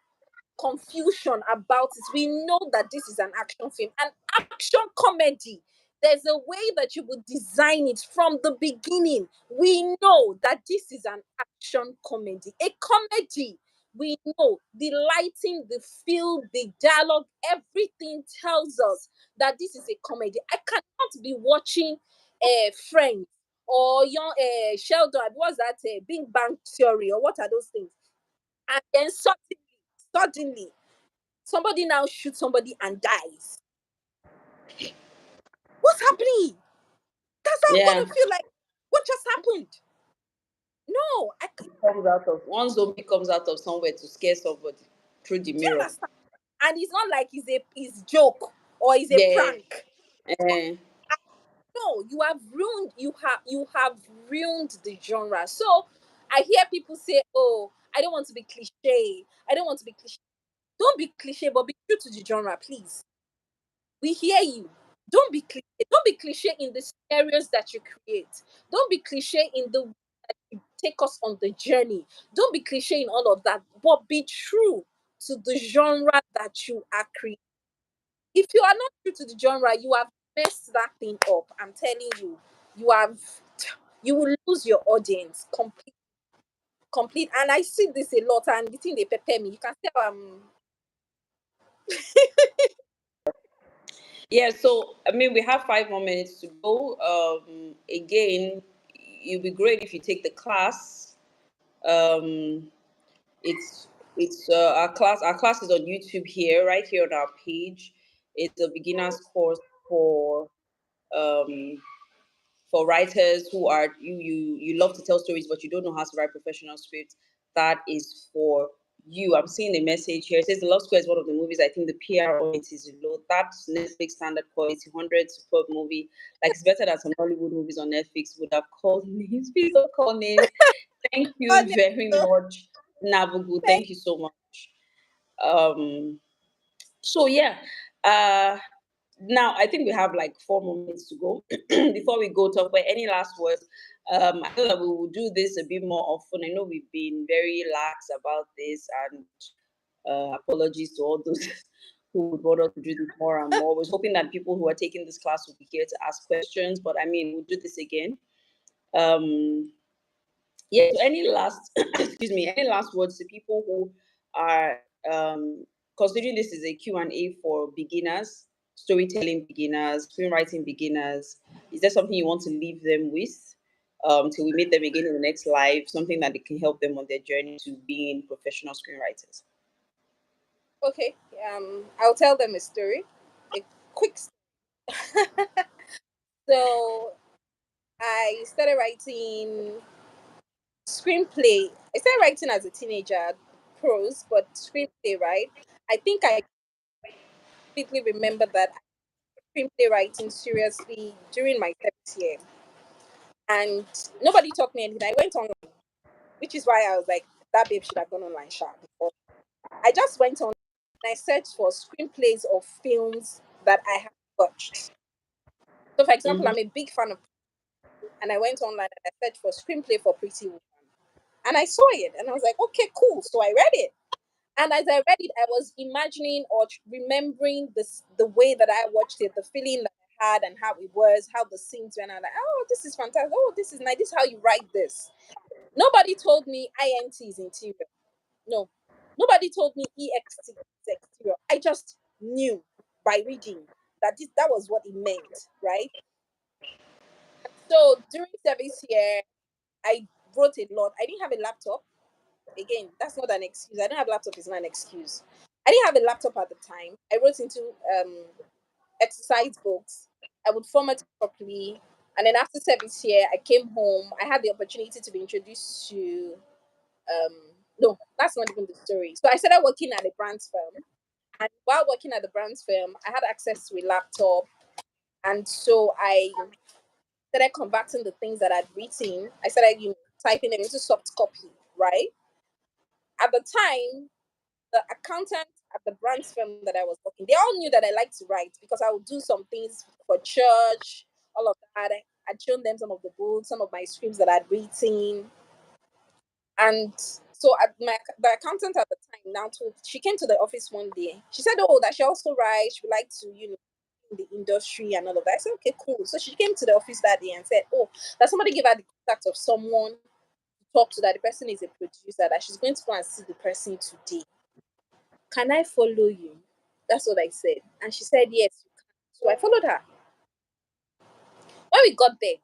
confusion about it. We know that this is an action film, an action comedy. There's a way that you would design it from the beginning. We know that this is an action comedy. A comedy, we know the lighting, the feel, the dialogue, everything tells us that this is a comedy. I cannot be watching Friends or young Sheldon. What's that? Big Bang Theory, or what are those things? And then suddenly, somebody now shoots somebody and dies. What's happening? That's how I'm Yeah. gonna feel like. What just happened? No, I can't. Comes out of one zombie comes out of somewhere to scare somebody through the Do you mirror. understand? And it's not like it's a joke or it's a Yeah. prank. Eh. No, you have ruined the genre. So I hear people say, "Oh, I don't want to be cliche. I don't want to be cliche." Don't be cliche, but be true to the genre, please. We hear you. Don't be cliche. Don't be cliche in the scenarios that you create. Don't be cliche in the way that you take us on the journey. Don't be cliche in all of that, but be true to the genre that you are creating. If you are not true to the genre, you have messed that thing up. I'm telling you, you have, you will lose your audience complete. And I see this a lot, and the thing they prepare me. You can tell Yeah, so I mean, we have 5 more minutes to go. Again, it'd be great if you take the class. Um, it's our class. Our class is on YouTube here, right here on our page. It's a beginner's course for um writers who are you love to tell stories but you don't know how to write professional scripts. That is for you. I'm seeing a message here. It says the Love Square is one of the movies. I think the PR on it is low. That's Netflix standard quality, 100, superb movie. Like it's better than some Hollywood movies on Netflix. Would have called names. Please don't call names. Thank you honest. very much, Nabugu. Thank Thank you so much. Um, so yeah. Uh Now I think we have like 4 more minutes to go. Before we go, talk about any last words. I know that we will do this a bit more often. I know we've been very lax about this, and apologies to all those who would want us to do this more and more. I was hoping that people who are taking this class will be here to ask questions, but I mean, we'll do this again. Um, yeah, so any last excuse me, any last words to people who are considering this is a Q&A for beginners, storytelling beginners, screenwriting beginners? Is there something you want to leave them with till we meet them again in the next live, something that can help them on their journey to being professional screenwriters? Okay, I'll tell them a story, a quick. So I started writing screenplay. I started writing as a teenager, prose, but screenplay, right? I think I vividly remember that I screenplay writing seriously during my seventh year, and nobody taught me anything. I went online, which is why I was like, that babe should have gone online sharp. I just went on and I searched for screenplays of films that I have watched. So, for example, Mm-hmm. I'm a big fan of, and I went online and I searched for screenplay for Pretty Woman, and I saw it, and I was like, okay, cool. So I read it, and as I read it, I was imagining or remembering the way that I watched it, the feeling that I had, and how it was, how the scenes went. I'm like, oh, this is fantastic. Oh, this is nice. This is how you write this. Nobody told me INT is interior. No, nobody told me EXT is exterior. I just knew by reading that that was what it meant, right? So during service year, I wrote a lot. I didn't have a laptop. Again, that's not an excuse. I don't have a laptop is not an excuse. I didn't have a laptop at the time. I wrote into exercise books. I would format it properly. And then after service year, I came home. I had the opportunity to be introduced to um no, that's not even the story. So I started working at a brand's firm. And while working at the brand's firm, I had access to a laptop. And so I started converting the things that I'd written. I started typing them into soft copy, right? At the time, the accountant at the brand's firm that I was working, they all knew that I liked to write because I would do some things for church, all of that. I'd shown them some of the books, some of my scripts that I'd written. And so the accountant at the time now told, she came to the office one day. She said, oh, that she also writes. She would like to, in the industry and all of that. I said, okay, cool. So she came to the office that day and said, oh, that somebody gave her the contact of someone to talk to, that the person is a producer, that she's going to go and see the person today. Can I follow you? That's what I said. And she said, yes, you can. So I followed her. When we got there,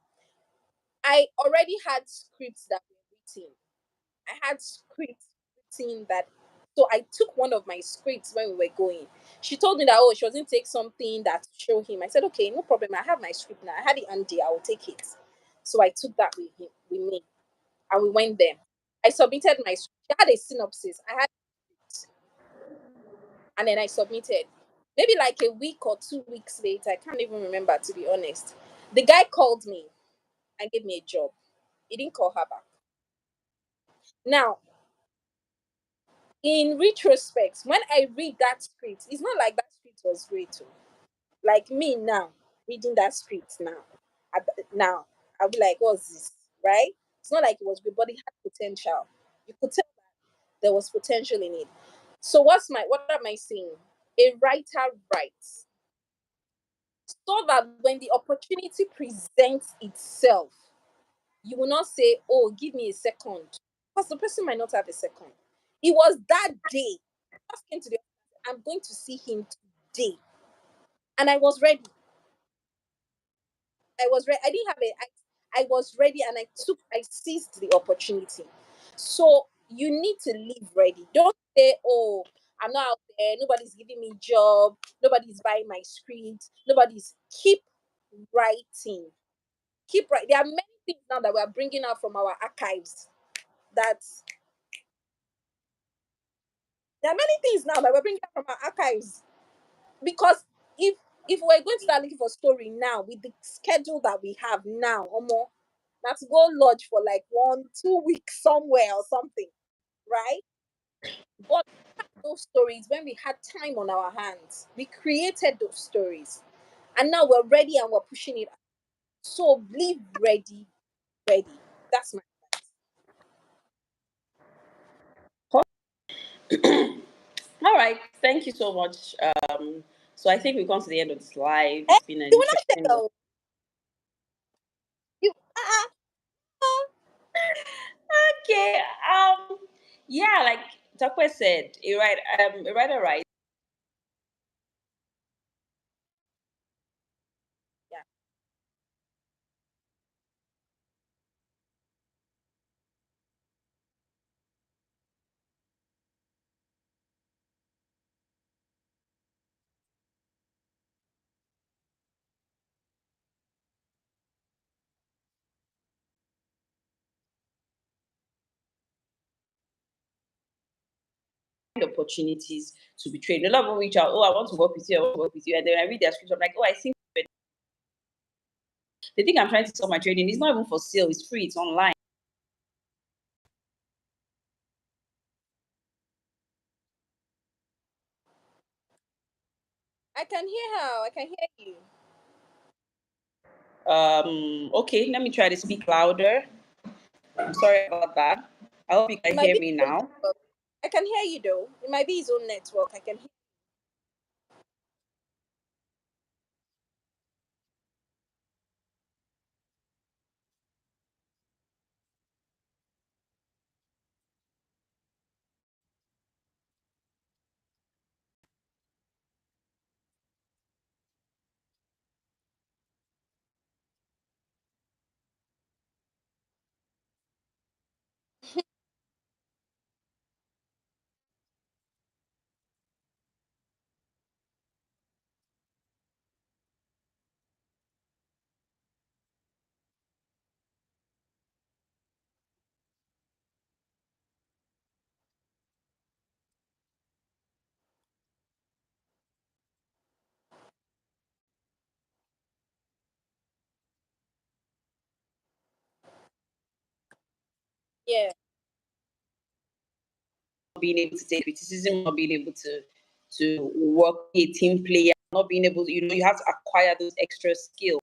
I already had scripts that were written. I had scripts written that. So I took one of my scripts when we were going. She told me that, oh, she was going to take something that to show him. I said, okay, no problem. I have my script now. I had it handy. I will take it. So I took that with him, with me, and we went there. I submitted my script. She had a synopsis. I had it, and then I submitted. Maybe like a week or 2 weeks later, I can't even remember, to be honest. The guy called me and gave me a job. He didn't call her back. Now, in retrospect, when I read that script, it's not like that script was great. Too. Like me now, reading that script now, I, now I'll be like, what's this? Right? It's not like it was good, but it had potential. You could tell that there was potential in it. So what am I saying? A writer writes so that when the opportunity presents itself, you will not say, oh, give me a second. Because the person might not have a second. It was that day. I just came to the office, I'm going to see him today. And I was ready. I was ready. I didn't have I was ready and I seized the opportunity. So you need to live ready. Don't say, oh, I'm not out there, nobody's giving me job, nobody's buying my script, nobody's keep writing. Keep writing. There are many things now that we are bringing out from our archives that there are many things now that we're bringing out from our archives because if we're going to start looking for story now with the schedule that we have now, Omo, that's go lodge for like 1 2 weeks somewhere or something, right? But those stories when we had time on our hands, we created those stories, and now we're ready and we're pushing it. So live ready, ready. That's my All right. Thank you so much. So I think we've come to the end of this live. eh, It's been an you will not share interesting one. though. You Okay. Yeah, like Takwe said, a writer writes yeah. opportunities to be trained. A lot of people reach out, oh, I want to work with you, I want to work with you. And then I read their script, I'm like, oh, I think they think I'm trying to sell my training. It's not even for sale, it's free, it's online. I can hear how. I can hear you. Okay, let me try to speak louder. I'm sorry about that. I hope you It can might hear be me his own now. network. I can hear you though. It might be his own network. I can hear. Yeah. Being able to take criticism, not being able to work a team player, not being able to, you have to acquire those extra skills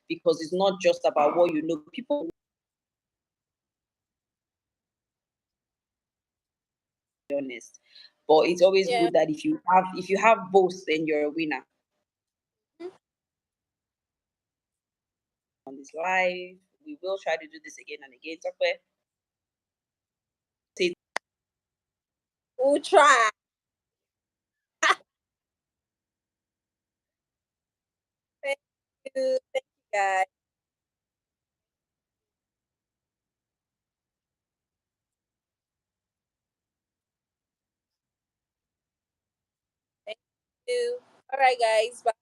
because it's not just about what you know. People be honest. But it's always Yeah. good that if you have both, then you're a winner. Mhm. On this live, we will try to do this again and again. Tokwe, say We'll try. Thank you. Thank you guys. Thank you. All right, guys. Bye.